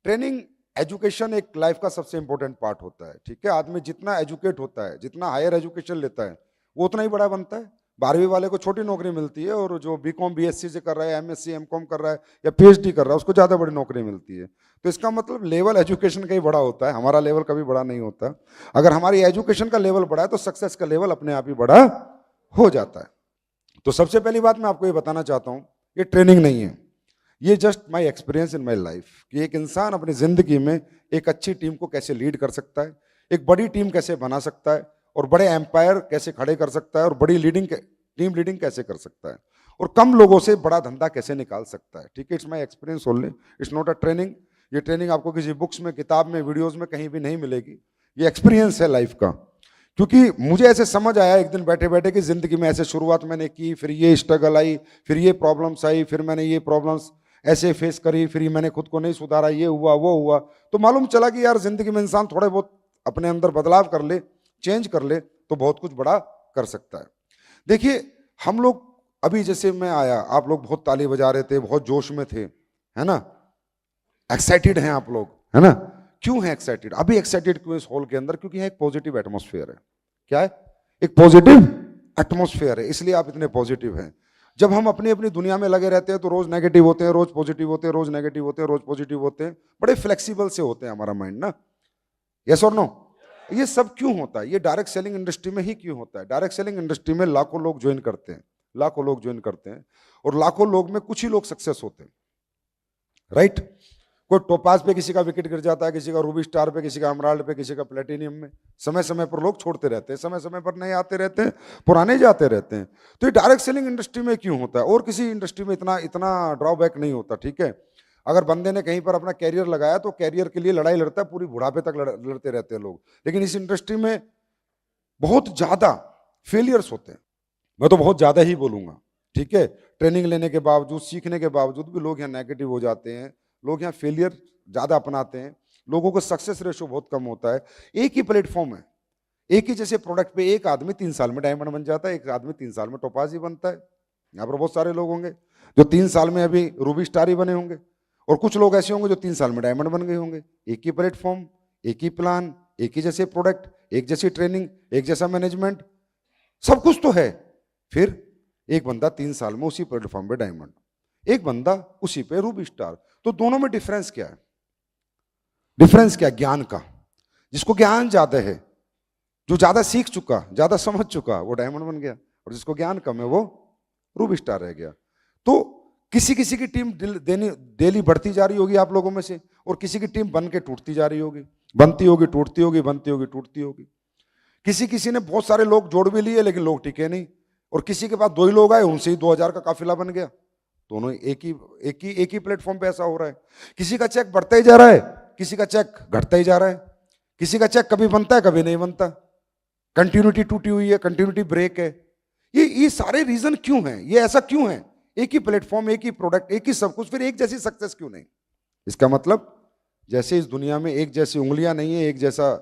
Training education एक life का सबसे इंपॉर्टेंट पार्ट होता है, ठीक है। आदमी जितना एजुकेट होता है, जितना हायर एजुकेशन लेता है, वो उतना ही बड़ा बनता है। 12वीं वाले को छोटी नौकरी मिलती है और जो बीकॉम बीएससी से कर रहा है, एमएससी एमकॉम कर रहा है या पीएचडी कर रहा है, उसको ज़्यादा बड़ी नौकरी मिलती है। तो इसका मतलब लेवल एजुकेशन का ही बड़ा होता है, हमारा लेवल कभी बड़ा नहीं होता। अगर हमारी एजुकेशन का लेवल बड़ा है तो सक्सेस का लेवल अपने आप ही बड़ा हो जाता है। तो सबसे पहली बात मैं आपको ये बताना चाहता हूँ, ये ट्रेनिंग नहीं है, ये just my experience in my life कि एक इंसान अपनी जिंदगी में एक अच्छी टीम को कैसे लीड कर सकता है, एक बड़ी टीम कैसे बना सकता है, और बड़े एम्पायर कैसे खड़े कर सकता है, और बड़ी टीम लीडिंग कैसे कर सकता है, और कम लोगों से बड़ा धंधा कैसे निकाल सकता है। ठीक है, it's my experience only, it's not a training. ये ट्रेनिंग आपको किसी बुक्स में, किताब में, वीडियोज में कहीं भी नहीं मिलेगी। ये एक्सपीरियंस है लाइफ का। क्योंकि मुझे ऐसे समझ आया एक दिन बैठे बैठे कि जिंदगी में ऐसे शुरुआत मैंने की, फिर ये स्ट्रगल आई, फिर ये प्रॉब्लम्स आई, फिर मैंने ये प्रॉब्लम्स ऐसे फेस करी, फिर मैंने खुद को नहीं सुधारा, ये हुआ वो हुआ। तो मालूम चला कि यार जिंदगी में इंसान थोड़े बहुत अपने अंदर बदलाव कर ले, चेंज कर ले, तो बहुत कुछ बड़ा कर सकता है। देखिए हम लोग अभी, जैसे मैं आया, आप लोग बहुत ताली बजा रहे थे, बहुत जोश में थे, है ना, एक्साइटेड हैं आप लोग, है ना। क्यों है एक्साइटेड? अभी एक्साइटेड क्यों इस हॉल के अंदर? क्योंकि यहाँ एक पॉजिटिव एटमॉस्फेयर है। क्या है? एक पॉजिटिव एटमॉस्फेयर है, इसलिए आप इतने पॉजिटिव हैं। जब हम अपनी अपनी दुनिया में लगे रहते हैं तो रोज नेगेटिव होते हैं, रोज पॉजिटिव होते हैं, रोज नेगेटिव होते हैं, रोज पॉजिटिव होते हैं। बड़े फ्लेक्सिबल से होते हैं हमारा माइंड ना। यस और नो? ये सब क्यों होता है? ये डायरेक्ट सेलिंग इंडस्ट्री में ही क्यों होता है? डायरेक्ट सेलिंग इंडस्ट्री में लाखों लोग ज्वाइन करते हैं, लाखों लोग ज्वाइन करते हैं, और लाखों लोग में कुछ ही लोग सक्सेस होते हैं, राइट। कोई टोपाज पे किसी का विकेट गिर जाता है, किसी का रूबी स्टार पे, किसी का एमराल्ड पे, किसी का प्लेटिनियम में। समय समय पर लोग छोड़ते रहते हैं, समय समय पर नए आते रहते हैं, पुराने जाते रहते हैं। तो ये डायरेक्ट सेलिंग इंडस्ट्री में क्यों होता है? और किसी इंडस्ट्री में इतना इतना ड्रॉबैक नहीं होता, ठीक है। अगर बंदे ने कहीं पर अपना कैरियर लगाया तो कैरियर के लिए लड़ाई लड़ता है, पूरी बुढ़ापे तक लड़ते रहते हैं लोग। लेकिन इस इंडस्ट्री में बहुत ज्यादा फेलियर्स होते हैं, मैं तो बहुत ज्यादा ही बोलूंगा, ठीक है। ट्रेनिंग लेने के बावजूद, सीखने के बावजूद भी लोग यहाँ नेगेटिव हो जाते हैं, लोग यहाँ फेलियर ज्यादा अपनाते हैं, लोगों को सक्सेस रेशो बहुत कम होता है। एक ही प्लेटफॉर्म है, एक ही जैसे प्रोडक्ट पे एक आदमी 3 साल में डायमंड बन जाता है, एक आदमी 3 साल में टोपाज ही बनता है। यहाँ पर बहुत सारे लोग होंगे जो 3 साल में अभी रूबी स्टार ही बने होंगे, और कुछ लोग ऐसे होंगे जो 3 साल में डायमंड बन गए होंगे। एक ही प्लेटफॉर्म, एक ही प्लान, एक ही जैसे प्रोडक्ट, एक जैसी ट्रेनिंग, एक जैसा मैनेजमेंट, सब कुछ तो है। फिर एक बंदा 3 साल में उसी प्लेटफॉर्म पे डायमंड, एक बंदा उसी पे रूबी स्टार। तो दोनों में डिफरेंस क्या है? डिफरेंस क्या? ज्ञान का। जिसको ज्ञान ज्यादा है, जो ज्यादा सीख चुका, ज्यादा समझ चुका, वो डायमंड बन गया, और जिसको ज्ञान कम है वो रूबी स्टार रह गया। तो किसी किसी की टीम डेली बढ़ती जा रही होगी आप लोगों में से, और किसी की टीम बन के टूटती जा रही होगी, बनती होगी, टूटती होगी, बनती होगी, टूटती होगी। किसी किसी ने बहुत सारे लोग जोड़ भी लिए लेकिन लोग टिके नहीं, और किसी के पास 2 ही लोग आए, उनसे ही 2000 का काफिला बन गया। दोनों एक ही प्लेटफॉर्म पे ऐसा हो रहा है। किसी का चेक बढ़ता ही जा रहा है, किसी का चेक घटता ही जा रहा है, किसी का चेक कभी बनता है कभी नहीं बनता, कंटिन्यूटी टूटी हुई है, कंटिन्यूटी ब्रेक है। ये सारे रीजन क्यों हैं? ये ऐसा क्यों है? एक ही प्लेटफॉर्म, एक ही प्रोडक्ट, एक ही सब कुछ, फिर एक जैसी सक्सेस क्यों नहीं? इसका मतलब जैसे इस दुनिया में एक जैसी उंगलियां नहीं है, एक जैसा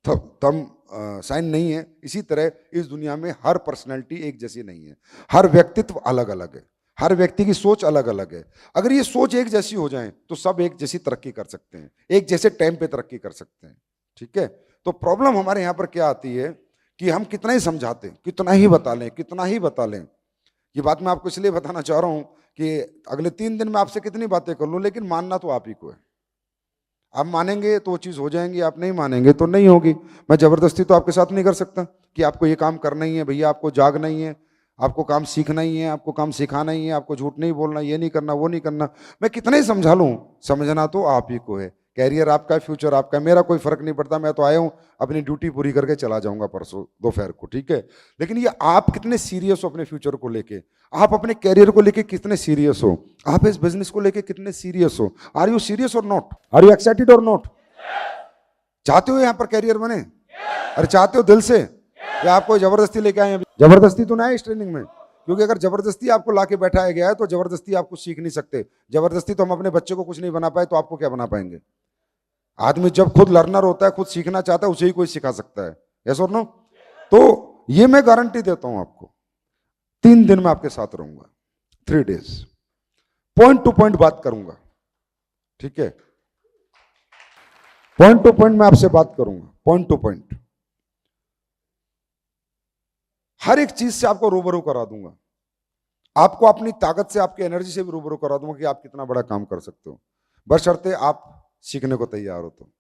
थंब साइन नहीं है, इसी तरह इस दुनिया में हर पर्सनैलिटी एक जैसी नहीं है, हर व्यक्तित्व अलग अलग है, हर व्यक्ति की सोच अलग अलग है। अगर ये सोच एक जैसी हो जाए तो सब एक जैसी तरक्की कर सकते हैं, एक जैसे टाइम पे तरक्की कर सकते हैं, ठीक है। तो प्रॉब्लम हमारे यहाँ पर क्या आती है कि हम कितना ही समझाते, कितना ही बता लें, कितना ही बता लें। ये बात मैं आपको इसलिए बताना चाह रहा हूं कि अगले 3 दिन में आपसे कितनी बातें कर लूं, लेकिन मानना तो आप ही को है। आप मानेंगे तो वो चीज़ हो जाएंगी, आप नहीं मानेंगे तो नहीं होगी। मैं जबरदस्ती तो आपके साथ नहीं कर सकता कि आपको ये काम करना ही है भैया, आपको जागना ही है, आपको काम सीखना ही है, आपको काम सिखाना ही है, आपको झूठ नहीं बोलना, ये नहीं करना, वो नहीं करना। मैं कितना ही समझा लूँ, समझना तो आप ही को है। कैरियर आपका है, फ्यूचर आपका है, मेरा कोई फर्क नहीं पड़ता। मैं तो आया हूँ, अपनी ड्यूटी पूरी करके चला जाऊंगा परसों दोपहर को, ठीक है। लेकिन ये आप कितने सीरियस हो अपने फ्यूचर को लेके, आप अपने कैरियर को लेके कितने सीरियस हो, आप इस बिजनेस को लेके कितने सीरियस हो? आर यू सीरियस और नॉट? आर यू एक्साइटेड और नॉट? चाहते हो यहाँ पर कैरियर बने? अरे चाहते हो दिल से, या आपको जबरदस्ती लेके आए? जबरदस्ती तो ना है इस ट्रेनिंग में, क्योंकि अगर जबरदस्ती आपको लाके बैठाया गया है तो जबरदस्ती आप कुछ सीख नहीं सकते। जबरदस्ती तो हम अपने बच्चे को कुछ नहीं बना पाए, तो आपको क्या बना पाएंगे? आदमी जब खुद लर्नर होता है, खुद सीखना चाहता है, उसे ही कोई सिखा सकता है। यस और नो? तो ये मैं गारंटी देता हूं आपको, 3 दिन में आपके साथ रहूंगा, 3 डेज, पॉइंट टू पॉइंट बात करूंगा, ठीक है। पॉइंट टू पॉइंट मैं आपसे बात करूंगा, पॉइंट टू पॉइंट, हर एक चीज से आपको रूबरू करा दूंगा, आपको अपनी ताकत से, आपकी एनर्जी से भी रूबरू करा दूंगा कि आप कितना बड़ा काम कर सकते हो, बशर्ते आप सीखने को तैयार हो तो।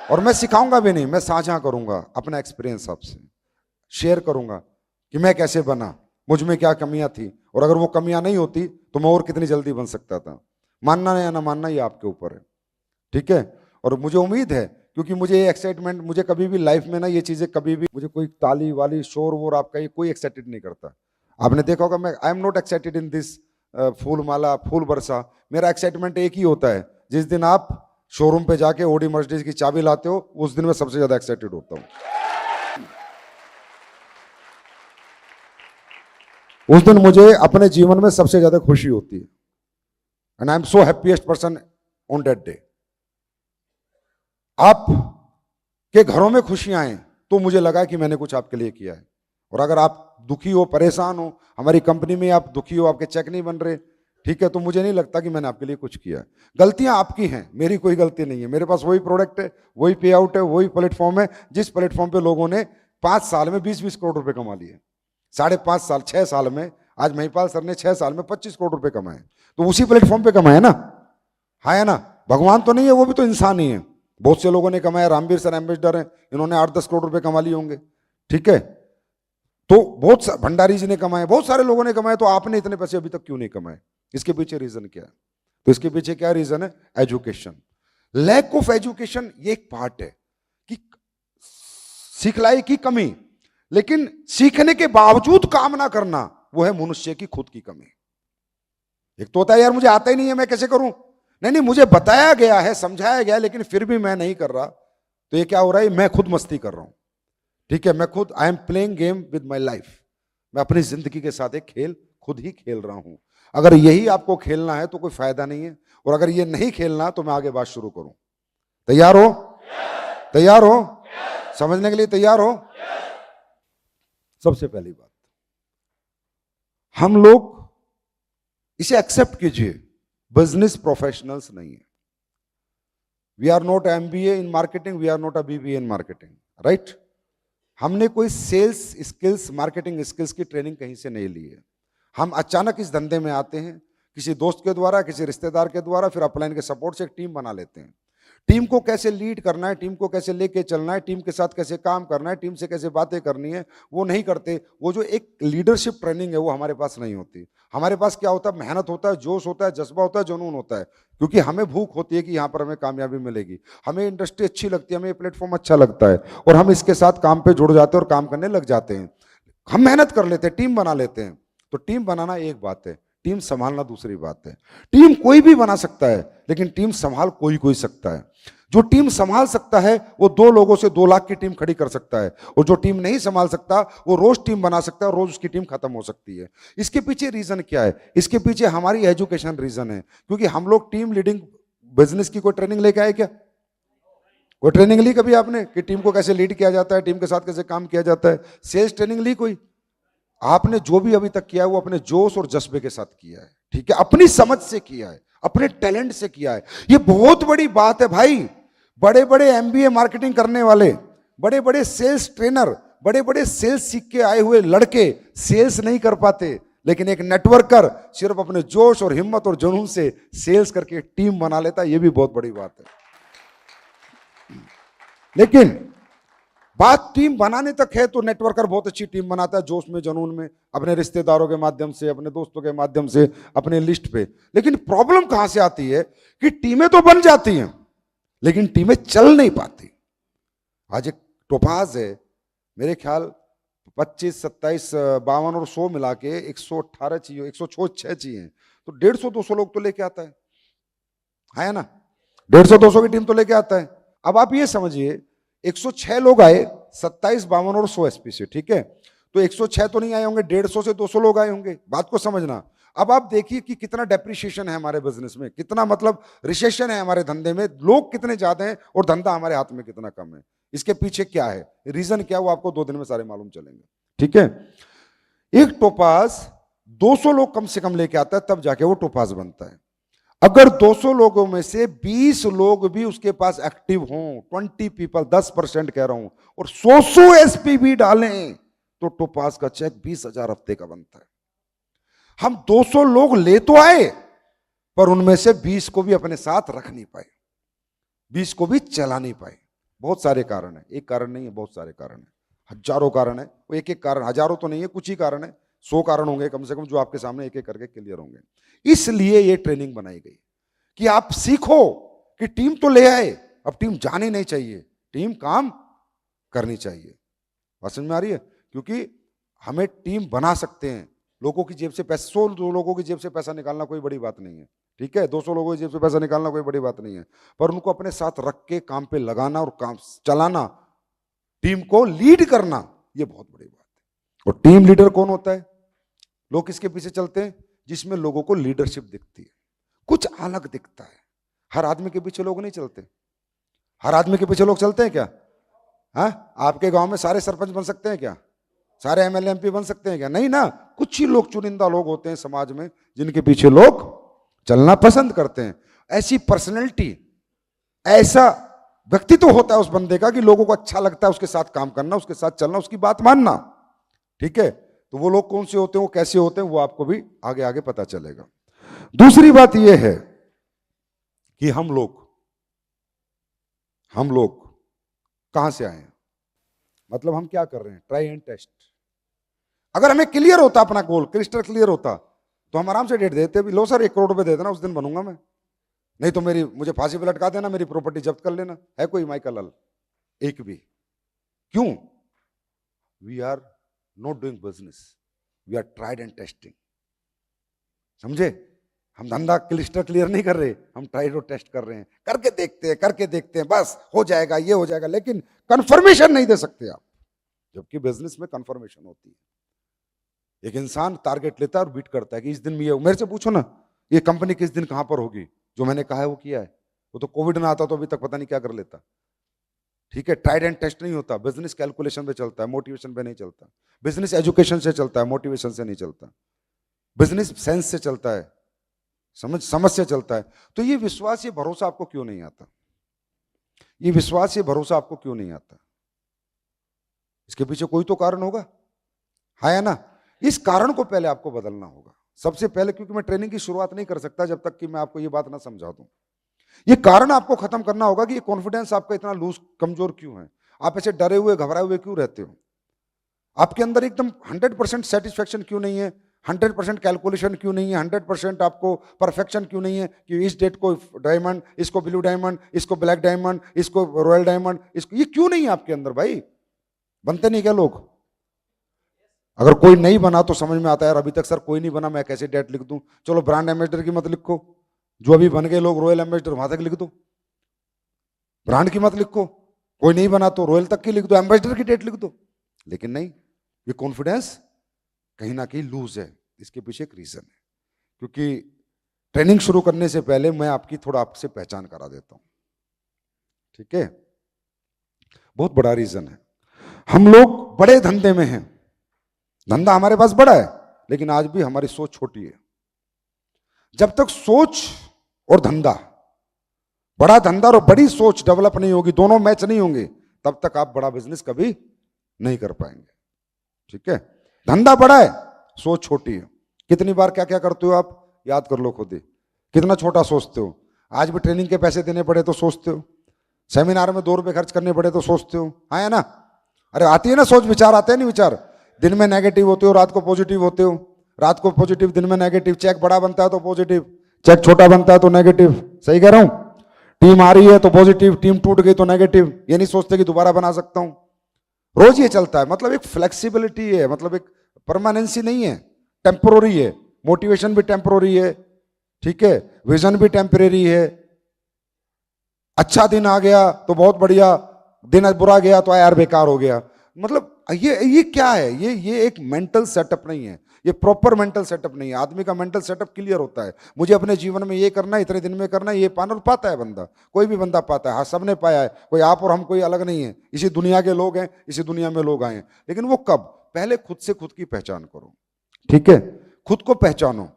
और मैं सिखाऊंगा भी नहीं, मैं साझा करूंगा अपना एक्सपीरियंस आपसे, शेयर करूंगा कि मैं कैसे बना, मुझ में क्या कमियां थी, और अगर वो कमियां नहीं होती तो मैं और कितनी जल्दी बन सकता था। मानना या ना मानना ये आपके ऊपर है, ठीक है। और मुझे उम्मीद है, क्योंकि मुझे ये एक्साइटमेंट, मुझे कभी भी लाइफ में ना ये चीजें, कभी भी मुझे कोई ताली वाली शोर वोर आपका ये कोई एक्साइटेड नहीं करता। आपने देखा होगा, मैं I am not excited in this फूल माला फूल बरसा। मेरा एक्साइटमेंट एक ही होता है, जिस दिन आप शोरूम पे जाके ऑडी मर्सिडीज की चाबी लाते हो, उस दिन मैं सबसे ज्यादा एक्साइटेड होता हूं। उस दिन मुझे अपने जीवन में सबसे ज्यादा खुशी होती है, and I am so happiest person on that day. आप के घरों में खुशियां आए तो मुझे लगा कि मैंने कुछ आपके लिए किया है। और अगर आप दुखी हो, परेशान हो, हमारी कंपनी में आप दुखी हो, आपके चेक नहीं बन रहे, ठीक है, तो मुझे नहीं लगता कि मैंने आपके लिए कुछ किया है। गलतियां आपकी हैं, मेरी कोई गलती नहीं है। मेरे पास वही प्रोडक्ट है, वही पे आउट है, वही प्लेटफॉर्म है जिस प्लेटफॉर्म पे लोगों ने 5 साल में 20-20 करोड़ रुपए कमा लिए, 5.5 साल 6 साल में। आज महिपाल सर ने 6 साल में 25 करोड़ रुपए कमाए, तो उसी प्लेटफॉर्म पे कमाए ना, है ना। भगवान तो नहीं है, वो भी तो इंसान ही है। बहुत से लोगों ने कमाया, रामवीर सर एम्बेसडर हैं, इन्होंने 8-10 करोड़ रुपए कमा लिए होंगे, ठीक है। तो बहुत भंडारी जी ने कमाए, बहुत सारे लोगों ने कमाए, तो आपने इतने पैसे अभी तक क्यों नहीं कमाए? इसके पीछे रीजन क्या है? तो इसके पीछे क्या रीजन है? एजुकेशन। लैक ऑफ एजुकेशन ये एक पार्ट है कि सिखलाई की कमी, लेकिन सीखने के बावजूद काम ना करना, वो है मनुष्य की खुद की कमी। एक तो होता है यार मुझे आता ही नहीं है, मैं कैसे करूं? नहीं, मुझे बताया गया है, समझाया गया है, लेकिन फिर भी मैं नहीं कर रहा, तो ये क्या हो रहा है? मैं खुद मस्ती कर रहा हूं, ठीक है। मैं खुद, I am playing game with my life. मैं अपनी जिंदगी के साथ एक खेल खुद ही खेल रहा हूं। अगर यही आपको खेलना है तो कोई फायदा नहीं है, और अगर ये नहीं खेलना तो मैं आगे बात शुरू करूं। तैयार हो? तैयार हो? समझने के लिए तैयार हो? सबसे पहली बात, हम लोग इसे एक्सेप्ट कीजिए, बिजनेस प्रोफेशनल्स नहीं है। We are not MBA in marketing, we are not a BBA in marketing, right. हमने कोई सेल्स स्किल्स, मार्केटिंग स्किल्स की ट्रेनिंग कहीं से नहीं ली है। हम अचानक इस धंधे में आते हैं, किसी दोस्त के द्वारा, किसी रिश्तेदार के द्वारा, फिर अपलाइन के सपोर्ट से एक टीम बना लेते हैं। टीम को कैसे लीड करना है, टीम को कैसे लेके चलना है, टीम के साथ कैसे काम करना है, टीम से कैसे बातें करनी है, वो नहीं करते। वो जो एक लीडरशिप ट्रेनिंग है वो हमारे पास नहीं होती। हमारे पास क्या होता है? मेहनत होता है, जोश होता है, जज्बा होता है, जुनून होता है, क्योंकि हमें भूख होती है कि यहाँ पर हमें कामयाबी मिलेगी, हमें इंडस्ट्री अच्छी लगती है, हमें ये प्लेटफॉर्म अच्छा लगता है, और हम इसके साथ काम पे जुड़ जाते हैं और काम करने लग जाते हैं। हम मेहनत कर लेते हैं, टीम बना लेते हैं। तो टीम बनाना एक बात है, टीम संभालना दूसरी बात है। टीम कोई भी बना सकता है, लेकिन टीम संभाल कोई कोई सकता है। जो टीम संभाल सकता है वो 2 लोगों से 2 लाख की टीम खड़ी कर सकता है, और जो टीम नहीं संभाल सकता वो रोज टीम बना सकता है, और रोज उसकी टीम खत्म हो सकती है। इसके पीछे रीजन क्या है? इसके पीछे हमारी एजुकेशन रीजन है, क्योंकि हम लोग टीम लीडिंग बिजनेस की कोई ट्रेनिंग लेके आए क्या? कोई ट्रेनिंग ली कभी आपने कि टीम को कैसे लीड किया जाता है, टीम के साथ कैसे काम किया जाता है? सेल्स ट्रेनिंग ली कोई? आपने जो भी अभी तक किया है वो अपने जोश और जज्बे के साथ किया है, ठीक है, अपनी समझ से किया है, अपने टैलेंट से किया है। ये बहुत बड़ी बात है भाई। बड़े बड़े MBA मार्केटिंग करने वाले, बड़े बड़े सेल्स ट्रेनर, बड़े बड़े सेल्स सीख के आए हुए लड़के सेल्स नहीं कर पाते, लेकिन एक नेटवर्कर सिर्फ अपने जोश और हिम्मत और जुनून से सेल्स करके टीम बना लेता है। ये भी बहुत बड़ी बात है। लेकिन बात टीम बनाने तक है तो नेटवर्कर बहुत अच्छी टीम बनाता है, जोश में, जुनून में, अपने रिश्तेदारों के माध्यम से, अपने दोस्तों के माध्यम से, अपने लिस्ट पे। लेकिन प्रॉब्लम कहां से आती है कि टीमें तो बन जाती हैं, लेकिन टीमें चल नहीं पाती। आज एक टोपाज है, मेरे ख्याल 25, 27, 52 और 100 मिला के 118 चाहिए, 106 चाहिए, तो 150-200 लोग तो लेके आता है ना? 150-200 की टीम तो लेके आता है। अब आप ये समझिए, 106 लोग आए, 27, 52 और 100 SP से, ठीक है, तो 106 तो नहीं आए होंगे, 150 से 200 लोग आए होंगे। बात को समझना। अब आप देखिए कि कितना डेप्रिसिएशन है हमारे बिजनेस में, कितना मतलब रिसेशन है हमारे धंधे में, लोग कितने ज्यादा हैं और धंधा हमारे हाथ में कितना कम है। इसके पीछे क्या है, रीजन क्या, वो आपको 2 दिन में सारे मालूम चलेंगे, ठीक है। एक टोपाज 200 लोग कम से कम लेके आता है, तब जाके वो टोपाज बनता है। अगर 200 लोगों में से 20 लोग भी उसके पास एक्टिव हों, 20 पीपल, 10% कह रहा हूं, और 100 एसपी भी डालें, तो टोपाज का चेक 20,000 हफ्ते का बनता है। हम 200 लोग ले तो आए, पर उनमें से 20 को भी अपने साथ रख नहीं पाए, 20 को भी चला नहीं पाए। बहुत सारे कारण है, एक कारण नहीं है, बहुत सारे कारण है, हजारों कारण है। वो एक एक कारण, हजारों तो नहीं है, कुछ ही कारण है, 100 कारण होंगे कम से कम, जो आपके सामने एक एक करके क्लियर होंगे। इसलिए ये ट्रेनिंग बनाई गई कि आप सीखो कि टीम तो ले आए, अब टीम जानी नहीं चाहिए, टीम काम करनी चाहिए। बात समझ में आ रही है? क्योंकि हमें टीम बना सकते हैं, लोगों की जेब से पैसा, 100 लोगों की जेब से पैसा निकालना कोई बड़ी बात नहीं है, ठीक है, 200 लोगों की जेब से पैसा निकालना कोई बड़ी बात नहीं है, पर उनको अपने साथ रख के काम पे लगाना और काम चलाना, टीम को लीड करना, ये बहुत बड़ी बात है। और टीम लीडर कौन होता है? लोग किसके पीछे चलते हैं? जिसमें लोगों को लीडरशिप दिखती है, कुछ अलग दिखता है। हर आदमी के पीछे लोग नहीं चलते। हर आदमी के पीछे लोग चलते हैं क्या? हाँ, आपके गांव में सारे सरपंच बन सकते हैं क्या? सारे एमएलए एमपी बन सकते हैं क्या? नहीं ना, कुछ ही लोग, चुनिंदा लोग होते हैं समाज में जिनके पीछे लोग चलना पसंद करते हैं। ऐसी पर्सनैलिटी, ऐसा व्यक्तित्व होता है उस बंदे का कि लोगों को अच्छा लगता है उसके साथ काम करना, उसके साथ चलना, उसकी बात मानना, ठीक है। तो वो लोग कौन से होते हैं, वो कैसे होते हैं, वो आपको भी आगे आगे पता चलेगा। दूसरी बात यह है कि हम लोग कहां से आए हैं, मतलब हम क्या कर रहे हैं, ट्राई एंड टेस्ट। अगर हमें क्लियर होता, अपना गोल क्रिस्टल क्लियर होता, तो हम आराम से डेट देते भी, लो सर 1 करोड़ रुपए दे देना, उस दिन बनूंगा मैं, नहीं तो मुझे फांसी पे लटका देना, मेरी प्रॉपर्टी जब्त कर लेना। है कोई माइकल अल? एक भी। क्यों? We are not doing business, we are tried and testing. समझे? हम धंधा क्लिस्टर क्लियर नहीं कर रहे, हम ट्राइड और टेस्ट कर रहे हैं, करके देखते हैं, बस हो जाएगा, ये हो जाएगा, लेकिन कंफर्मेशन नहीं दे सकते आप, जबकि बिजनेस में कंफर्मेशन होती है। एक इंसान टारगेट लेता है और बीट करता है कि इस दिन में ये, मेरे से पूछो ना, ये कंपनी किस दिन कहां पर होगी, जो मैंने कहा है वो किया है। वो तो कोविड ना आता तो अभी तक पता नहीं क्या कर लेता, ठीक है। ट्राइड एंड टेस्ट नहीं होता, बिजनेस कैलकुलेशन पे चलता है, मोटिवेशन पे नहीं चलता। बिजनेस एजुकेशन से चलता है, मोटिवेशन से नहीं चलता। बिजनेस सेंस से चलता है, समझ से चलता है। तो ये विश्वास, ये भरोसा आपको क्यों नहीं आता? ये विश्वास, ये भरोसा आपको क्यों नहीं आता? इसके पीछे कोई तो कारण होगा, है ना? इस कारण को पहले आपको बदलना होगा सबसे पहले, क्योंकि मैं ट्रेनिंग की शुरुआत नहीं कर सकता जब तक कि मैं आपको ये बात ना समझा दूं। ये कारण आपको खत्म करना होगा कि ये कॉन्फिडेंस आपका इतना लूज, कमजोर क्यों है, आप ऐसे डरे हुए, घबराए हुए क्यों रहते हो, आपके अंदर एकदम 100% सेटिस्फेक्शन क्यों नहीं है, 100% कैलकुलेशन क्यों नहीं है, 100% आपको परफेक्शन क्यों नहीं है कि इस डेट को डायमंड, इसको ब्लू डायमंड, इसको ब्लैक डायमंड, इसको रॉयल डायमंड, इसको, ये क्यों नहीं है आपके अंदर भाई? बनते नहीं क्या लोग? अगर कोई नहीं बना तो समझ में आता है यार, अभी तक सर कोई नहीं बना, मैं कैसे डेट लिख दूं? चलो ब्रांड एम्बेसडर की मत लिखो, जो अभी बन गए लोग रॉयल एम्बेसडर, वहां तक लिख दो, ब्रांड की मत लिखो, कोई नहीं बना तो रॉयल तक की लिख दो, एम्बेसडर की डेट लिख दो। लेकिन नहीं, ये कॉन्फिडेंस कहीं ना कहीं लूज है। इसके पीछे एक रीजन है, क्योंकि ट्रेनिंग शुरू करने से पहले मैं आपकी थोड़ा आपसे पहचान करा देता हूं, ठीक है? बहुत बड़ा रीजन है, हम लोग बड़े धंधे में हैं, धंधा हमारे पास बड़ा है, लेकिन आज भी हमारी सोच छोटी है। जब तक सोच और धंधा, बड़ा धंधा और बड़ी सोच डेवलप नहीं होगी, दोनों मैच नहीं होंगे, तब तक आप बड़ा बिजनेस कभी नहीं कर पाएंगे, ठीक है? धंधा बड़ा है, सोच छोटी है। कितनी बार क्या क्या करते हो आप, याद कर लो खुद ही, कितना छोटा सोचते हो। आज भी ट्रेनिंग के पैसे देने पड़े तो सोचते हो, सेमिनार में 2 रुपए खर्च करने पड़े तो सोचते हो, है ना? अरे आती है ना सोच, विचार आते हैं नहीं विचार, दिन में नेगेटिव होते हो, रात को पॉजिटिव होते हो, रात को पॉजिटिव, दिन में नेगेटिव। चेक बड़ा बनता है तो पॉजिटिव, चेक छोटा बनता है तो नेगेटिव। सही कह रहा हूं? टीम आ रही है तो पॉजिटिव, टीम टूट गई तो नेगेटिव। ये नहीं सोचते कि दोबारा बना सकता हूं, रोज ये चलता है। मतलब एक फ्लेक्सिबिलिटी है, मतलब एक परमानेंसी नहीं है, टेम्पोररी है। मोटिवेशन भी टेम्पोररी है, ठीक है, विजन भी टेम्परेरी है। अच्छा दिन आ गया तो बहुत बढ़िया, दिन बुरा गया तो यार बेकार हो गया। मतलब ये क्या है, ये एक मेंटल सेटअप नहीं है, ये प्रॉपर मेंटल सेटअप नहीं है। आदमी का मेंटल सेटअप क्लियर होता है, मुझे अपने जीवन में ये करना है, इतने दिन में करना है, ये पाना, और पाता है बंदा, कोई भी बंदा पाता है। हाँ, सबने पाया है, कोई आप और हम कोई अलग नहीं है, इसी दुनिया के लोग हैं, इसी दुनिया में लोग आए हैं। लेकिन वो कब? पहले खुद से खुद की पहचान करो, ठीक है? खुद को पहचानो,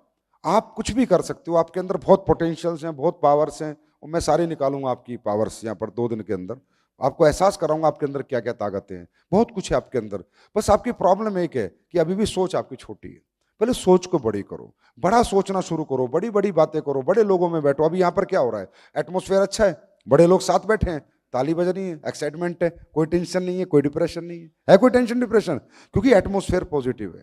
आप कुछ भी कर सकते हो, आपके अंदर बहुत पोटेंशियल्स हैं, बहुत पावर्स हैं, और मैं सारी निकालूंगा आपकी पावर्स यहाँ पर 2 दिन के अंदर। आपको एहसास कराऊंगा आपके अंदर क्या क्या ताकतें हैं, बहुत कुछ है आपके अंदर। बस आपकी प्रॉब्लम एक है कि अभी भी सोच आपकी छोटी है। पहले सोच को बड़ी करो, बड़ा सोचना शुरू करो, बड़ी बड़ी बातें करो, बड़े लोगों में बैठो। अभी यहाँ पर क्या हो रहा है, एटमोस्फेयर अच्छा है, बड़े लोग साथ बैठे हैं, ताली बज रही है, एक्साइटमेंट है, कोई टेंशन नहीं है, कोई डिप्रेशन नहीं है कोई टेंशन डिप्रेशन? क्योंकि एटमोस्फेयर पॉजिटिव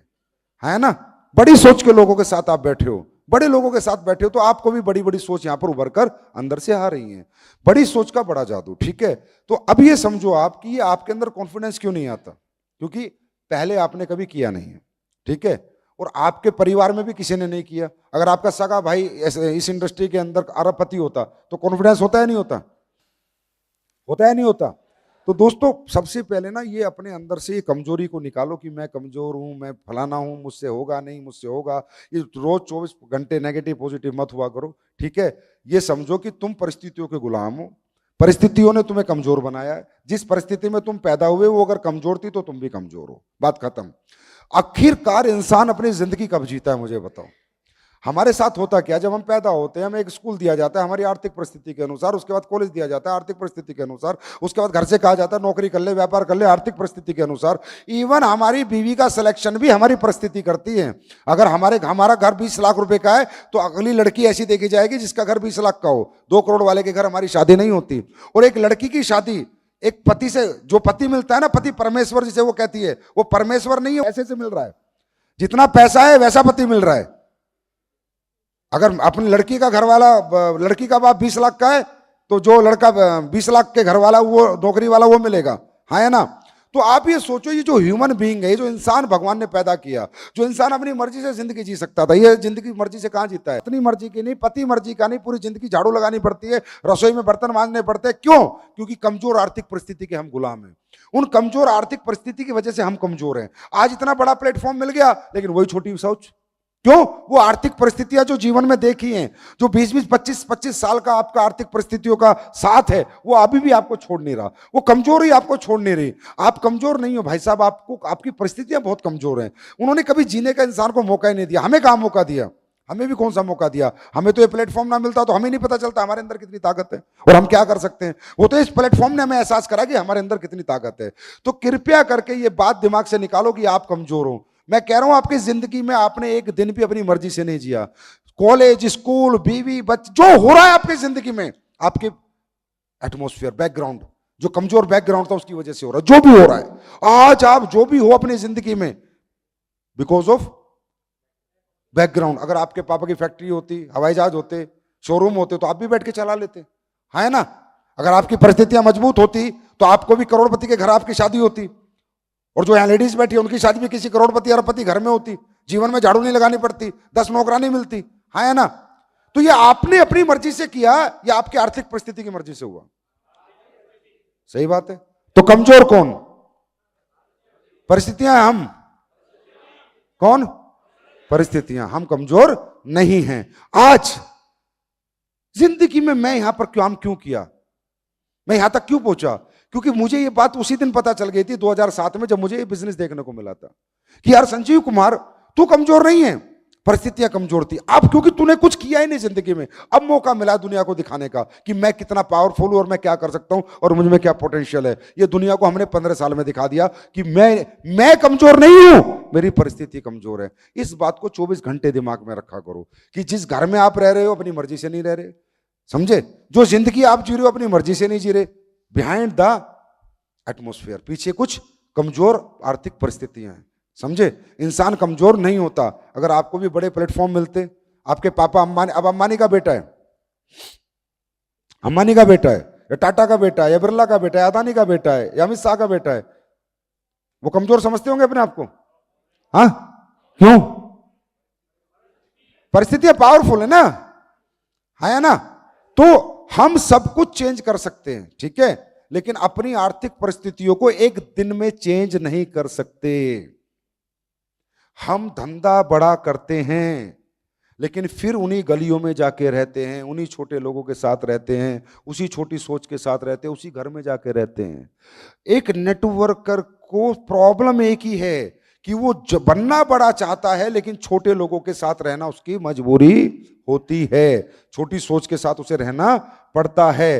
है ना। बड़ी सोच के लोगों के साथ आप बैठे हो, बड़े लोगों के साथ बैठे हो, तो आपको भी बड़ी बड़ी सोच यहां पर उभर कर अंदर से आ रही है। बड़ी सोच का बड़ा जादू, ठीक है। तो अब ये समझो आप कि ये आपके अंदर कॉन्फिडेंस क्यों नहीं आता, क्योंकि पहले आपने कभी किया नहीं है, ठीक है, और आपके परिवार में भी किसी ने नहीं किया। अगर आपका सगा भाई इस इंडस्ट्री के अंदर अरबपति होता तो कॉन्फिडेंस होता है नहीं होता? होता है नहीं होता? तो दोस्तों सबसे पहले ना ये अपने अंदर से ये कमजोरी को निकालो कि मैं कमजोर हूं, मैं फलाना हूं, मुझसे होगा नहीं, मुझसे होगा। ये रोज 24 घंटे नेगेटिव पॉजिटिव मत हुआ करो, ठीक है। ये समझो कि तुम परिस्थितियों के गुलाम हो, परिस्थितियों ने तुम्हें कमजोर बनाया है। जिस परिस्थिति में तुम पैदा हुए वो अगर कमजोर थी तो तुम भी कमजोर हो, बात खत्म। आखिरकार इंसान अपनी जिंदगी कब जीता है मुझे बताओ? हमारे साथ होता क्या, जब हम पैदा होते हैं हमें एक स्कूल दिया जाता है हमारी आर्थिक परिस्थिति के अनुसार, उसके बाद कॉलेज दिया जाता है आर्थिक परिस्थिति के अनुसार, उसके बाद घर से कहा जाता है नौकरी कर ले, व्यापार कर ले, आर्थिक परिस्थिति के अनुसार। इवन हमारी बीवी का सिलेक्शन भी हमारी परिस्थिति करती है। अगर हमारा घर 20 लाख रुपए का है तो अगली लड़की ऐसी देखी जाएगी जिसका घर 20 लाख का हो। 2 करोड़ वाले के घर हमारी शादी नहीं होती। और एक लड़की की शादी एक पति से, जो पति मिलता है ना, पति परमेश्वर जिसे वो कहती है, वो परमेश्वर नहीं है, पैसे से मिल रहा है। जितना पैसा है वैसा पति मिल रहा है। अगर अपनी लड़की का घर वाला, लड़की का बाप 20 लाख का है तो जो लड़का 20 लाख के घर वाला, वो नौकरी वाला, वो मिलेगा, हाँ है ना। तो आप ये सोचो, ये जो ह्यूमन बीइंग है, ये जो इंसान भगवान ने पैदा किया, जो इंसान अपनी मर्जी से जिंदगी जी सकता था, ये जिंदगी मर्जी से कहां जीता है? अपनी मर्जी की नहीं, पति मर्जी का नहीं, पूरी जिंदगी झाड़ू लगानी पड़ती है, रसोई में बर्तन मांजने पड़ते हैं। क्यों? क्योंकि कमजोर आर्थिक परिस्थिति के हम गुलाम हैं। उन कमजोर आर्थिक परिस्थिति की वजह से हम कमजोर हैं। आज इतना बड़ा प्लेटफॉर्म मिल गया लेकिन वही छोटी सोच। क्यों? वो आर्थिक परिस्थितियां जो जीवन में देखी हैं, जो 20-20, 25-25 साल का आपका आर्थिक परिस्थितियों का साथ है, वो अभी भी आपको छोड़ नहीं रहा। वो कमजोरी आपको छोड़ नहीं रही। आप कमजोर नहीं हो भाई साहब, आपको आपकी परिस्थितियां बहुत कमजोर हैं। उन्होंने कभी जीने का इंसान को मौका ही नहीं दिया। हमें कहां मौका दिया? हमें भी कौन सा मौका दिया? हमें तो ये प्लेटफॉर्म ना मिलता तो हमें नहीं पता चलता हमारे अंदर कितनी ताकत है और हम क्या कर सकते हैं। वो तो इस प्लेटफॉर्म ने हमें एहसास करा कि हमारे अंदर कितनी ताकत है। तो कृपया करके ये बात दिमाग से निकालो कि आप कमजोर हो। मैं कह रहा हूं आपकी जिंदगी में आपने एक दिन भी अपनी मर्जी से नहीं जिया। कॉलेज, स्कूल, बीवी, बच्चे, जो हो रहा है आपकी जिंदगी में, आपके एटमोस्फेयर, बैकग्राउंड, जो कमजोर बैकग्राउंड था उसकी वजह से हो रहा है। जो भी हो रहा है आज, आप जो भी हो अपनी जिंदगी में, बिकॉज ऑफ बैकग्राउंड। अगर आपके पापा की फैक्ट्री होती, हवाई जहाज होते, शोरूम होते, तो आप भी बैठ के चला लेते, है ना। अगर आपकी परिस्थितियां मजबूत होती तो आपको भी करोड़पति के घर आपकी शादी होती, और जो यहां लेडीज बैठी है उनकी शादी भी किसी करोड़पति अरबपति घर में होती। जीवन में झाड़ू नहीं लगानी पड़ती, 10 नौकरानी मिलती, है ना। तो ये आपने अपनी मर्जी से किया या आपकी आर्थिक परिस्थिति की मर्जी से हुआ? सही बात है। तो कमजोर कौन? परिस्थितियां। हम कौन? परिस्थितियां। हम कमजोर नहीं हैं। आज जिंदगी में मैं यहां पर काम क्यों किया, मैं यहां तक क्यों पहुंचा? क्योंकि मुझे ये बात उसी दिन पता चल गई थी 2007 में, जब मुझे ये बिजनेस देखने को मिला था कि यार संजीव कुमार, तू कमजोर नहीं है, परिस्थितियां कमजोर थी। अब क्योंकि तूने कुछ किया ही नहीं जिंदगी में, अब मौका मिला दुनिया को दिखाने का कि मैं कितना पावरफुल हूं और मैं क्या कर सकता हूं और मुझ में क्या पोटेंशियल है। ये दुनिया को हमने 15 साल में दिखा दिया कि मैं कमजोर नहीं हूं, मेरी परिस्थिति कमजोर है। इस बात को 24 घंटे दिमाग में रखा करो कि जिस घर में आप रह रहे हो अपनी मर्जी से नहीं रह रहे, समझे। जो जिंदगी आप जी रहे हो अपनी मर्जी से नहीं जी रहे। बिहाइंड द एटमोस्फेयर, पीछे कुछ कमजोर आर्थिक परिस्थितियां हैं, समझे। इंसान कमजोर नहीं होता। अगर आपको भी बड़े प्लेटफॉर्म मिलते, आपके पापा अंबानी, अब अंबानी का बेटा है, अंबानी का बेटा है, या टाटा का बेटा है, या बिरला का बेटा है, अदानी का बेटा है, या अमित शाह का बेटा है, वो कमजोर समझते होंगे अपने आप को? हाँ, क्यों? परिस्थितियां पावरफुल है ना, है ना। तो हम सब कुछ चेंज कर सकते हैं, ठीक है, लेकिन अपनी आर्थिक परिस्थितियों को एक दिन में चेंज नहीं कर सकते। हम धंधा बड़ा करते हैं लेकिन फिर उन्हीं गलियों में जाके रहते हैं, उन्हीं छोटे लोगों के साथ रहते हैं, उसी छोटी सोच के साथ रहते हैं, उसी घर में जाके रहते हैं। एक नेटवर्कर को प्रॉब्लम एक ही है कि वो बनना बड़ा चाहता है लेकिन छोटे लोगों के साथ रहना उसकी मजबूरी होती है, छोटी सोच के साथ उसे रहना पड़ता है।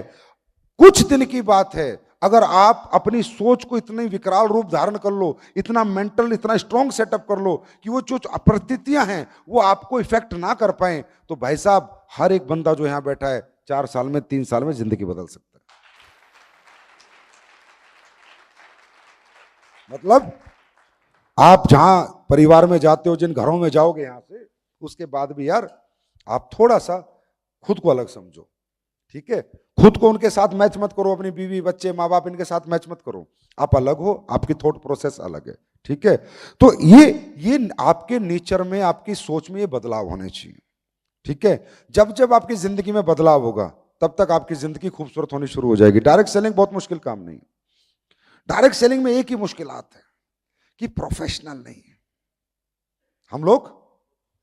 कुछ दिन की बात है, अगर आप अपनी सोच को इतनी विकराल रूप धारण कर लो, इतना मेंटल, इतना स्ट्रॉन्ग सेटअप कर लो कि वो जो परिस्थितियां हैं वो आपको इफेक्ट ना कर पाए, तो भाई साहब हर एक बंदा जो यहां बैठा है 4 साल में, 3 साल में जिंदगी बदल सकता है। मतलब आप जहां परिवार में जाते हो, जिन घरों में जाओगे यहां से, उसके बाद भी यार आप थोड़ा सा खुद को अलग समझो, ठीक है? खुद को उनके साथ मैच मत करो, अपनी बीवी बच्चे माँ बाप इनके साथ मैच मत करो। आप अलग हो, आपकी थॉट प्रोसेस अलग है, ठीक है? तो ये आपके नेचर में, आपकी सोच में ये बदलाव होने चाहिए, ठीक है? जब जब आपकी जिंदगी में बदलाव होगा तब तक आपकी जिंदगी खूबसूरत होनी शुरू हो जाएगी। डायरेक्ट सेलिंग बहुत मुश्किल काम नहीं है। डायरेक्ट सेलिंग में एक ही मुश्किलात है कि प्रोफेशनल नहीं है। हम लोग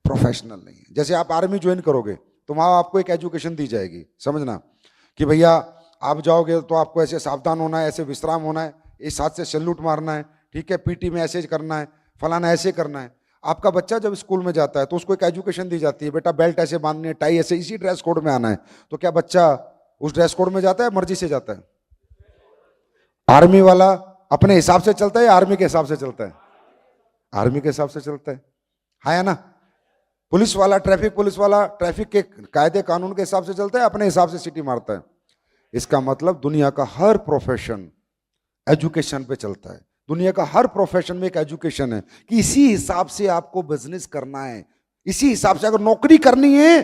प्रोफेशनल नहीं है। जैसे आप आर्मी ज्वाइन करोगे तो वहां आपको एक एजुकेशन दी जाएगी, समझना कि भैया आप जाओगे तो आपको ऐसे सावधान होना है, ऐसे विश्राम होना है, इस हाथ से सैल्यूट मारना है, ठीक है? पीटी में ऐसे करना है, फलाना ऐसे करना है। आपका बच्चा जब स्कूल में जाता है तो उसको एक एजुकेशन दी जाती है, बेटा बेल्ट ऐसे बांधनी है, टाई ऐसे, इसी ड्रेस कोड में आना है। तो क्या बच्चा उस ड्रेस कोड में जाता है, मर्जी से जाता है? आर्मी वाला अपने हिसाब से चलता है या आर्मी के हिसाब से चलता है? आर्मी के हिसाब से चलता है या ना? पुलिस वाला, ट्रैफिक पुलिस वाला ट्रैफिक के कायदे कानून के हिसाब से चलता है, अपने हिसाब से सीटी मारता है। इसका मतलब दुनिया का हर प्रोफेशन एजुकेशन पे चलता है। दुनिया का हर प्रोफेशन में एक एजुकेशन है कि इसी हिसाब से आपको बिजनेस करना है, इसी हिसाब से अगर नौकरी करनी है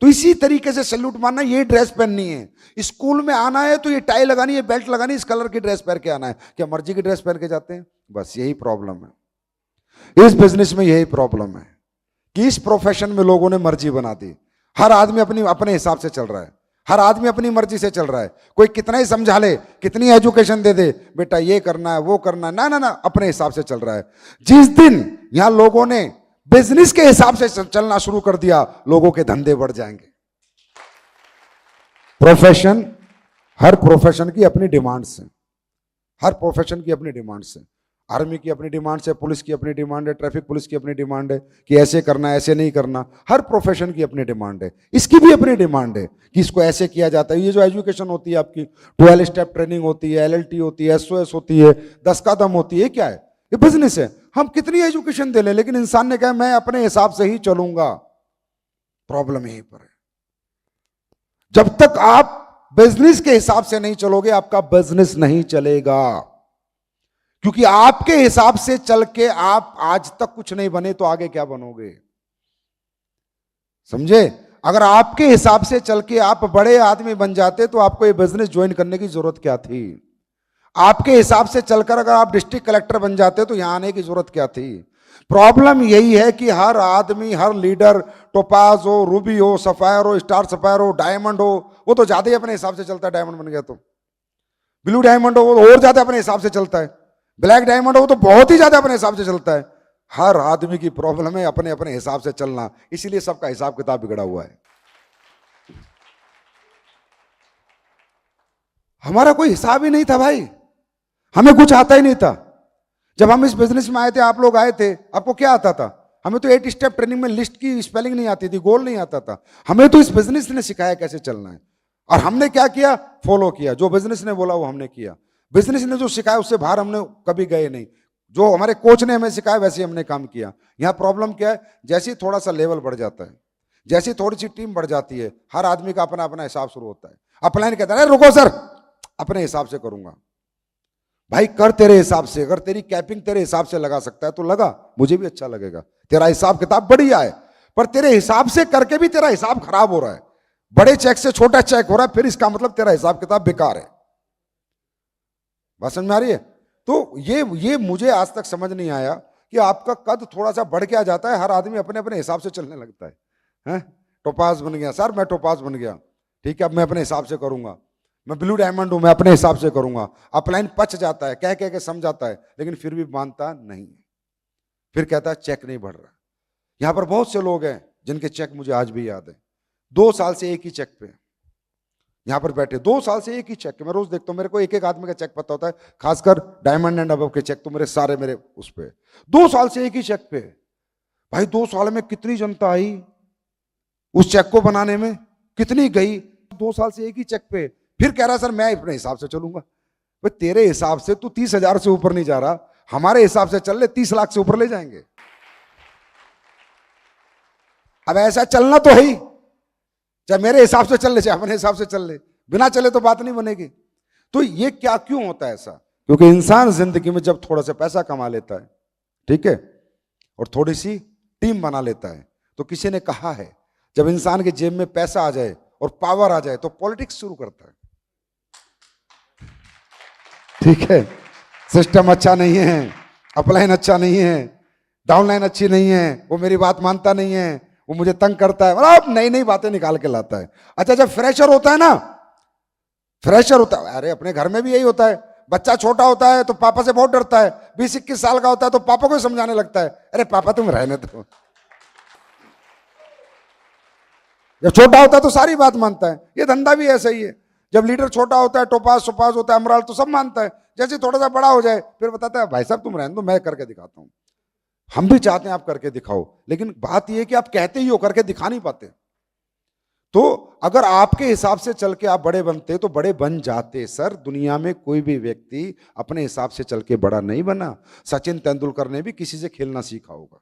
तो इसी तरीके से सैल्यूट मारना है, ये ड्रेस पहननी है। स्कूल में आना है तो ये टाई लगानी है, बेल्ट लगानी है, इस कलर की ड्रेस पहन के आना है। क्या मर्जी की ड्रेस पहन के जाते हैं? बस यही प्रॉब्लम है इस बिजनेस में, यही प्रॉब्लम है कि इस प्रोफेशन में लोगों ने मर्जी बना दी। हर आदमी अपने हिसाब से चल रहा है, हर आदमी अपनी मर्जी से चल रहा है। कोई कितना ही समझा ले, कितनी एजुकेशन दे दे, बेटा ये करना है वो करना है, ना ना ना, अपने हिसाब से चल रहा है। जिस दिन यहां लोगों ने बिजनेस के हिसाब से चलना शुरू कर दिया, लोगों के धंधे बढ़ जाएंगे। प्रोफेशन, हर प्रोफेशन की अपनी डिमांड्स हैं, हर प्रोफेशन की अपनी डिमांड्स हैं। आर्मी की अपनी डिमांड्स है, पुलिस की अपनी डिमांड है, ट्रैफिक पुलिस की अपनी डिमांड है कि ऐसे करना है, ऐसे नहीं करना। हर प्रोफेशन की अपनी डिमांड है, इसकी भी अपनी डिमांड है कि इसको ऐसे किया जाता है। ये जो एजुकेशन होती है आपकी, 12 स्टेप ट्रेनिंग होती है, LLT होती है, SOS होती है, 10 कदम होती है, क्या है? ये बिजनेस है। हम कितनी एजुकेशन दे लें, लेकिन इंसान ने कहा मैं अपने हिसाब से ही चलूंगा। प्रॉब्लम यहीं पर है। जब तक आप बिजनेस के हिसाब से नहीं चलोगे, आपका बिजनेस नहीं चलेगा। क्योंकि आपके हिसाब से चल के आप आज तक कुछ नहीं बने तो आगे क्या बनोगे? समझे? अगर आपके हिसाब से चल के आप बड़े आदमी बन जाते तो आपको ये बिजनेस ज्वाइन करने की जरूरत क्या थी? आपके हिसाब से चलकर अगर आप डिस्ट्रिक्ट कलेक्टर बन जाते तो यहां आने की जरूरत क्या थी? प्रॉब्लम यही है कि हर आदमी, हर लीडर, टोपाज हो, रूबी हो, सफायर हो, स्टार सफायर हो, डायमंड हो, वो तो ज्यादा ही अपने हिसाब से चलता है। डायमंड बन गया तो ब्लू डायमंड हो, वो तो और ज्यादा अपने हिसाब से चलता है। ब्लैक डायमंड हो तो बहुत ही ज्यादा अपने हिसाब से चलता है। हर आदमी की प्रॉब्लम है अपने अपने हिसाब से चलना, इसीलिए सबका हिसाब किताब बिगड़ा हुआ है। हमारा कोई हिसाब ही नहीं था भाई, हमें कुछ आता ही नहीं था। जब हम इस बिजनेस में आए थे, आप लोग आए थे, आपको क्या आता था? हमें तो 8 स्टेप ट्रेनिंग में लिस्ट की स्पेलिंग नहीं आती थी, गोल नहीं आता था। हमें तो इस बिजनेस ने सिखाया कैसे चलना है, और हमने क्या किया? फॉलो किया। जो बिजनेस ने बोला वो हमने किया। बिजनेस ने जो सिखाया उससे बाहर हमने कभी गए नहीं। जो हमारे कोच ने हमें सिखाया वैसे हमने काम किया। यहां प्रॉब्लम क्या है? जैसे ही थोड़ा सा लेवल बढ़ जाता है, जैसी थोड़ी सी टीम बढ़ जाती है, हर आदमी का अपना अपना हिसाब शुरू होता है। अपलाइन कहता है रुको सर, अपने हिसाब से करूंगा। भाई कर तेरे हिसाब से, अगर तेरी कैपिंग तेरे हिसाब से लगा सकता है तो लगा, मुझे भी अच्छा लगेगा। तेरा हिसाब किताब बढ़िया है, पर तेरे हिसाब से करके भी तेरा हिसाब खराब हो रहा है। बड़े चेक से छोटा चेक हो रहा है, फिर इसका मतलब तेरा हिसाब किताब बेकार है। बात समझ में आ रही है? तो ये मुझे आज तक समझ नहीं आया कि आपका कद थोड़ा सा बढ़ के आ जाता है, हर आदमी अपने अपने हिसाब से चलने लगता है। हैं? टोपाज बन गया सर, मैं टोपाज बन गया, ठीक है, अब मैं अपने हिसाब से करूंगा। मैं ब्लू डायमंड हूं, मैं अपने हिसाब से करूंगा। अपलाइन पच जाता है, कह के समझाता है, लेकिन फिर भी मानता नहीं। फिर कहता है चेक नहीं बढ़ रहा। यहां पर बहुत से लोग हैं जिनके चेक मुझे आज भी याद है, 2 साल से एक ही चेक पे, यहां पर बैठे 2 साल से एक ही चेक, मैं रोज देखता हूं, मेरे को एक एक आदमी का चेक पता होता है, खासकर डायमंड एंड अबव के चेक तो मेरे सारे मेरे उस पे 2 साल से एक ही चेक पे। भाई 2 साल में कितनी जनता आई उस चेक को बनाने में, कितनी गई, 2 साल से एक ही चेक पे। फिर कह रहा सर मैं अपने हिसाब से चलूंगा। भाई तेरे हिसाब से तू 30,000 से ऊपर नहीं जा रहा, हमारे हिसाब से चल ले 30 लाख से ऊपर ले जाएंगे। अब ऐसा चलना तो है ही, चाहे मेरे हिसाब से चल ले चाहे अपने हिसाब से चल ले, बिना चले तो बात नहीं बनेगी। तो ये क्या क्यों होता है ऐसा? क्योंकि इंसान जिंदगी में जब थोड़ा सा पैसा कमा लेता है, ठीक है, और थोड़ी सी टीम बना लेता है, तो किसी ने कहा है जब इंसान के जेब में पैसा आ जाए और पावर आ जाए तो पॉलिटिक्स शुरू करता है। ठीक है, सिस्टम अच्छा नहीं है, अपलाइन अच्छा नहीं है, डाउनलाइन अच्छी नहीं है, वो मेरी बात मानता नहीं है, वो मुझे तंग करता है, मतलब नई नई बातें निकाल के लाता है। अच्छा जब फ्रेशर होता है ना, फ्रेशर होता है, अरे अपने घर में भी यही होता है, बच्चा छोटा होता है तो पापा से बहुत डरता है, 20-21 साल का होता है तो पापा को समझाने लगता है, अरे पापा तुम रहने दो। जब छोटा होता है तो सारी बात मानता है। ये धंधा भी ऐसा ही है, जब लीडर छोटा होता है, टोपास सोपास होता है, अमराल, तो सब मानता है। जैसे थोड़ा सा बड़ा हो जाए फिर बताता है भाई साहब तुम रहने दो, मैं करके दिखाता हूं। हम भी चाहते हैं आप करके दिखाओ, लेकिन बात यह कि आप कहते ही हो, करके दिखा नहीं पाते। तो अगर आपके हिसाब से चल के आप बड़े बनते तो बड़े बन जाते। सर दुनिया में कोई भी व्यक्ति अपने हिसाब से चल के बड़ा नहीं बना। सचिन तेंदुलकर ने भी किसी से खेलना सीखा होगा,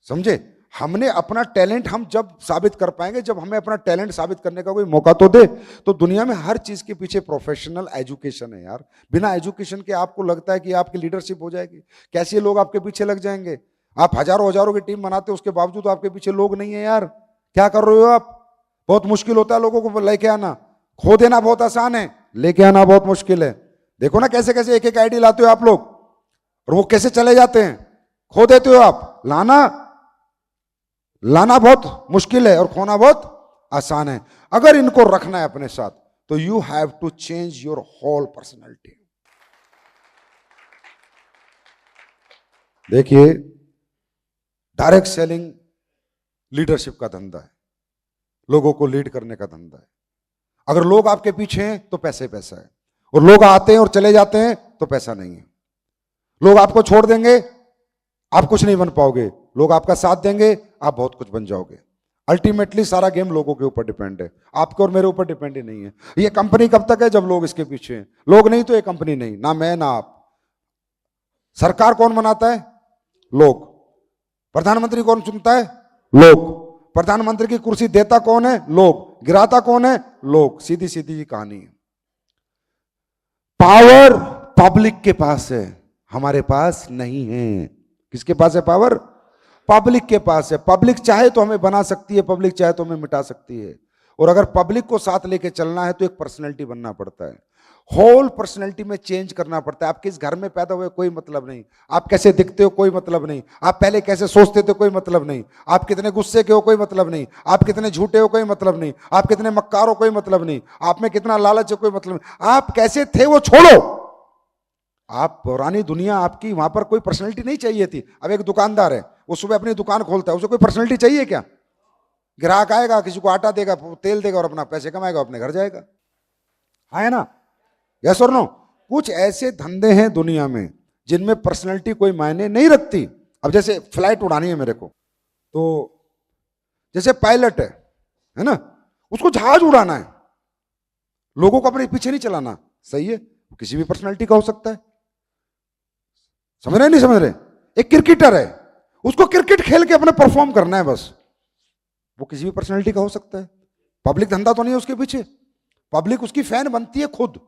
समझे? हमने अपना टैलेंट हम जब साबित कर पाएंगे, जब हमें अपना टैलेंट साबित करने का कोई मौका तो दे। तो दुनिया में हर चीज के पीछे प्रोफेशनल एजुकेशन है यार। बिना एजुकेशन के आपको लगता है कि आपकी लीडरशिप हो जाएगी? कैसे लोग आपके पीछे लग जाएंगे? आप हजारों हजारों की टीम बनाते हो, उसके बावजूद आपके पीछे लोग नहीं है यार, क्या कर रहे हो आप? बहुत मुश्किल होता है लोगों को लेके आना। खो देना बहुत आसान है, लेके आना बहुत मुश्किल है। देखो ना कैसे कैसे एक एक आईडी लाते हो आप लोग, और वो कैसे चले जाते हैं। खो देते हो आप, लाना बहुत मुश्किल है और खोना बहुत आसान है। अगर इनको रखना है अपने साथ तो you have to change your whole personality. देखिए, डायरेक्ट सेलिंग लीडरशिप का धंधा है, लोगों को लीड करने का धंधा है। अगर लोग आपके पीछे हैं तो पैसे पैसा है, और लोग आते हैं और चले जाते हैं तो पैसा नहीं है। लोग आपको छोड़ देंगे, आप कुछ नहीं बन पाओगे। लोग आपका साथ देंगे, आप बहुत कुछ बन जाओगे। अल्टीमेटली सारा गेम लोगों के ऊपर डिपेंड है, आपके और मेरे ऊपर डिपेंड ही नहीं है। ये कंपनी कब तक है? जब लोग इसके पीछे हैं। लोग नहीं तो ये कंपनी नहीं, ना मैं ना आप। सरकार कौन बनाता है? लोग। प्रधानमंत्री कौन चुनता है? लोग। प्रधानमंत्री की कुर्सी देता कौन है? लोग। गिराता कौन है? लोग। सीधी सीधी कहानी है। पावर पब्लिक के पास है, हमारे पास नहीं है। किसके पास है पावर? पब्लिक के पास है। पब्लिक चाहे तो हमें बना सकती है, पब्लिक चाहे तो हमें मिटा सकती है। और अगर पब्लिक को साथ लेके चलना है तो एक पर्सनैलिटी बनना पड़ता है, होल पर्सनैलिटी में चेंज करना पड़ता है। आप किस घर में पैदा हुए कोई मतलब नहीं, आप कैसे दिखते हो कोई मतलब नहीं, आप पहले कैसे सोचते थे कोई मतलब नहीं, आप कितने गुस्से के हो कोई मतलब नहीं, आप कितने झूठे हो कोई मतलब नहीं, आप कितने मक्कार हो कोई मतलब नहीं, आप में कितना लालच है कोई मतलब नहीं। आप कैसे थे वो छोड़ो, आप पुरानी दुनिया आपकी, वहां पर कोई पर्सनैलिटी नहीं चाहिए थी। अब एक दुकानदार है, वो सुबह अपनी दुकान खोलता है, उसे कोई पर्सनैलिटी चाहिए क्या? ग्राहक आएगा, किसी को आटा देगा, तेल देगा और अपना पैसे कमाएगा, अपने घर जाएगा। है ना? यस और नो? कुछ ऐसे धंधे हैं दुनिया में जिनमें पर्सनैलिटी कोई मायने नहीं रखती। अब जैसे फ्लाइट उड़ानी है मेरे को, तो जैसे पायलट है ना, उसको जहाज उड़ाना है, लोगों को अपने पीछे नहीं चलाना, सही है? किसी भी पर्सनैलिटी का हो सकता है। समझ रहे नहीं समझ रहे? एक क्रिकेटर है, उसको क्रिकेट खेल के अपने परफॉर्म करना है बस, वो किसी भी पर्सनैलिटी का हो सकता है। पब्लिक धंधा तो नहीं है उसके पीछे, पब्लिक उसकी फैन बनती है खुद,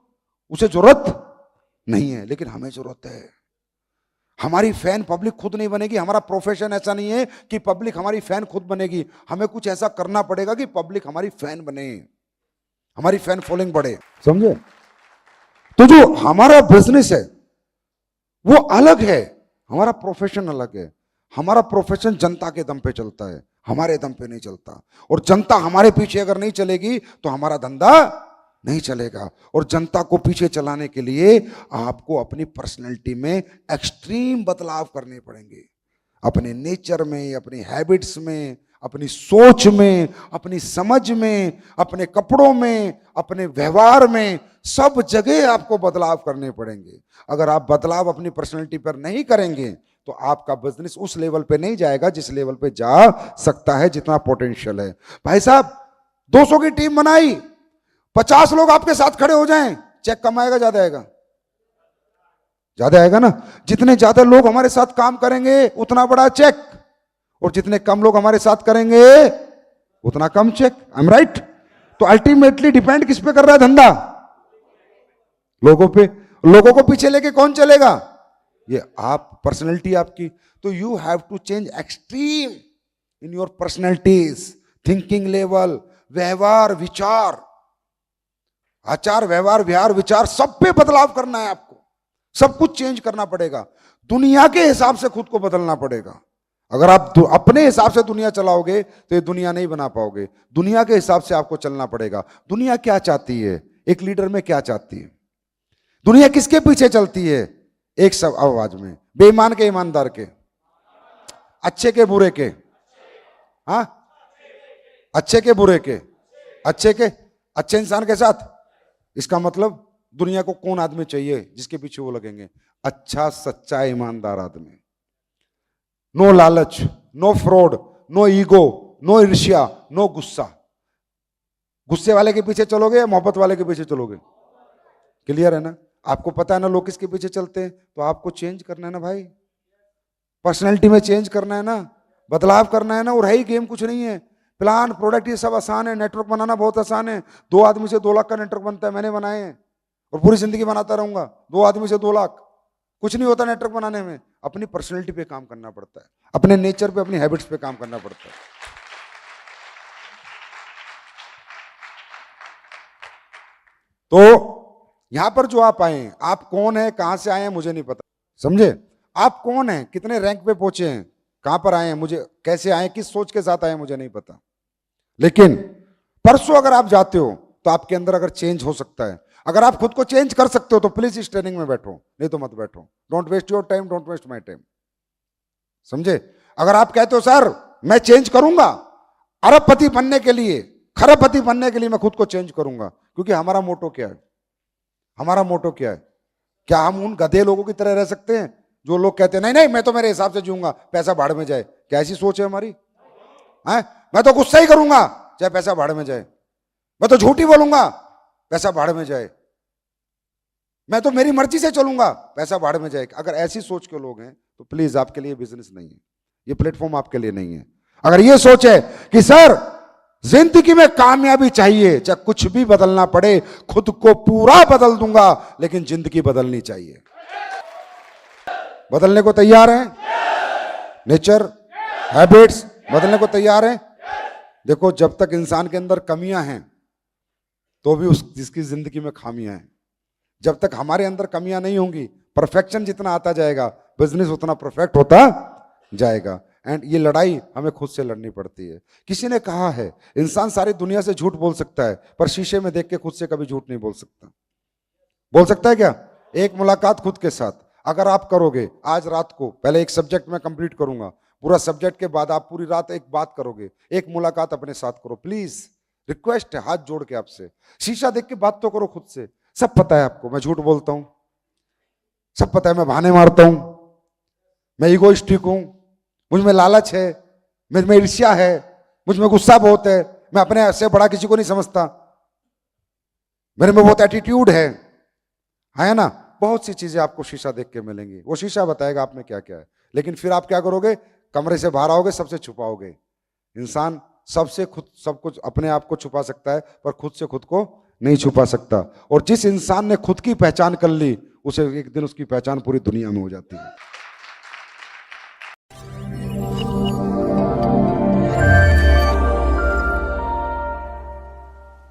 उसे जरूरत नहीं है, लेकिन हमें जरूरत है। हमारी फैन पब्लिक खुद नहीं बनेगी। हमारा प्रोफेशन ऐसा नहीं है कि पब्लिक हमारी फैन खुद बनेगी। हमें कुछ ऐसा करना पड़ेगा कि पब्लिक हमारी फैन बने, हमारी फैन फॉलोइंग बढ़े, समझे? तो जो हमारा बिजनेस है वो अलग है, हमारा प्रोफेशन अलग है। हमारा प्रोफेशन जनता के दम पे चलता है, हमारे दम पे नहीं चलता। और जनता हमारे पीछे अगर नहीं चलेगी तो हमारा धंधा नहीं चलेगा। और जनता को पीछे चलाने के लिए आपको अपनी पर्सनैलिटी में एक्सट्रीम बदलाव करने पड़ेंगे, अपने नेचर में, अपनी हैबिट्स में, अपनी सोच में, अपनी समझ में, अपने कपड़ों में, अपने व्यवहार में, सब जगह आपको बदलाव करने पड़ेंगे। अगर आप बदलाव अपनी पर्सनैलिटी पर नहीं करेंगे तो आपका बिजनेस उस लेवल पे नहीं जाएगा जिस लेवल पे जा सकता है, जितना पोटेंशियल है। भाई साहब 200 की टीम बनाई, 50 लोग आपके साथ खड़े हो जाएं, चेक कम आएगा ज्यादा आएगा? ज्यादा आएगा ना। जितने ज्यादा लोग हमारे साथ काम करेंगे उतना बड़ा चेक, और जितने कम लोग हमारे साथ करेंगे उतना कम चेक। I am right? तो अल्टीमेटली डिपेंड किस पे कर रहा है धंधा? लोगों पे। लोगों को पीछे लेके कौन चलेगा? ये आप, पर्सनैलिटी आपकी। तो you have to change extreme in your personalities, thinking level, व्यवहार, विचार, आचार, व्यवहार, विहार, विचार, सब पे बदलाव करना है आपको। सब कुछ चेंज करना पड़ेगा। दुनिया के हिसाब से खुद को बदलना पड़ेगा। अगर आप अपने हिसाब से दुनिया चलाओगे तो ये दुनिया नहीं बना पाओगे। दुनिया के हिसाब से आपको चलना पड़ेगा। दुनिया क्या चाहती है, एक लीडर में क्या चाहती है, दुनिया किसके पीछे चलती है? एक सब आवाज में, बेईमान के ईमानदार के, अच्छे के बुरे के, हाँ, अच्छे के बुरे के, अच्छे के अच्छे इंसान के साथ। इसका मतलब दुनिया को कौन आदमी चाहिए जिसके पीछे वो लगेंगे? अच्छा, सच्चा, ईमानदार आदमी। नो लालच, no fraud, no ego, no ईर्ष्या, नो गुस्सा। गुस्से वाले के पीछे चलोगे या मोहब्बत वाले के पीछे चलोगे? क्लियर है ना? आपको पता है ना लोग किसके पीछे चलते हैं। तो आपको चेंज करना है ना भाई, पर्सनैलिटी में चेंज करना है ना, बदलाव करना है ना। और है ही गेम कुछ नहीं है। प्लान, प्रोडक्ट, ये सब आसान है। नेटवर्क बनाना बहुत आसान है। 2 आदमी से 2 लाख का नेटवर्क बनता है, मैंने बनाए हैं और पूरी जिंदगी बनाता रहूंगा। 2 आदमी से 2 लाख, कुछ नहीं होता नेटवर्क बनाने में। अपनी पर्सनैलिटी पे काम करना पड़ता है, अपने नेचर पे, अपनी हैबिट्स पे काम करना पड़ता है। तो यहां पर जो आप आए, आप कौन है, कहां से आए हैं, मुझे नहीं पता। समझे? आप कौन हैं, कितने रैंक पे पहुंचे हैं, कहां पर आए हैं, मुझे कैसे आए, किस सोच के साथ आए हैं, मुझे नहीं पता। लेकिन परसों अगर आप जाते हो तो आपके अंदर अगर चेंज हो सकता है, अगर आप खुद को चेंज कर सकते हो तो प्लीज इस ट्रेनिंग में बैठो, नहीं तो मत बैठो। Don't waste your time, don't waste my time. समझे? अगर आप कहते हो सर मैं चेंज करूंगा, अरबपति बनने के लिए, खरबपति बनने के लिए मैं खुद को चेंज करूंगा, क्योंकि हमारा मोटो क्या है? हमारा मोटो क्या है? क्या हम उन गधे लोगों की तरह रह सकते हैं जो लोग कहते हैं नहीं नहीं मैं तो मेरे हिसाब से जीऊंगा, पैसा भाड़ में जाए? क्या ऐसी सोच है हमारी? है? मैं तो गुस्सा ही करूंगा चाहे पैसा भाड़ में जाए, मैं तो झूठी बोलूंगा पैसा भाड़ में जाए, मैं तो मेरी मर्जी से चलूंगा पैसा भाड़ में जाए। अगर ऐसी सोच के लोग हैं तो प्लीज आपके लिए बिजनेस नहीं है, ये प्लेटफॉर्म आपके लिए नहीं है। अगर ये सोच है कि सर जिंदगी में कामयाबी चाहिए, चाहे कुछ भी बदलना पड़े, खुद को पूरा बदल दूंगा, लेकिन जिंदगी बदलनी चाहिए। बदलने को तैयार हैं? नेचर, हैबिट्स बदलने को तैयार हैं? देखो जब तक इंसान के अंदर कमियां हैं तो भी उस जिसकी जिंदगी में खामियां हैं। जब तक हमारे अंदर कमियां नहीं होंगी, परफेक्शन जितना आता जाएगा बिजनेस उतना परफेक्ट होता जाएगा। एंड ये लड़ाई हमें खुद से लड़नी पड़ती है। किसी ने कहा है इंसान सारी दुनिया से झूठ बोल सकता है पर शीशे में देख के खुद से कभी झूठ नहीं बोल सकता। बोल सकता है क्या? एक मुलाकात खुद के साथ अगर आप करोगे, आज रात को पहले एक सब्जेक्ट में कंप्लीट करूंगा, पूरा सब्जेक्ट के बाद आप पूरी रात एक बात करोगे, एक मुलाकात अपने साथ करो प्लीज। रिक्वेस्ट है हाथ जोड़ के आपसे, शीशा देख के बात तो करो खुद से। सब पता है आपको मैं झूठ बोलता हूं, सब पता है मैं बहाने मारता हूं, मैं ईगोइस्टिक हूं, मुझ में लालच है, मुझ में ईर्ष्या है, मुझ में गुस्सा बहुत है, मैं अपने से बड़ा किसी को नहीं समझता, मेरे में बहुत एटीट्यूड है ना। बहुत सी चीजें आपको शीशा देख के मिलेंगी, वो शीशा बताएगा आप में क्या क्या है। लेकिन फिर आप क्या करोगे? कमरे से बाहर आओगे, सबसे छुपाओगे। इंसान सबसे खुद सब कुछ अपने आप को छुपा सकता है पर खुद से खुद को नहीं छुपा सकता। और जिस इंसान ने खुद की पहचान कर ली उसे एक दिन उसकी पहचान पूरी दुनिया में हो जाती है।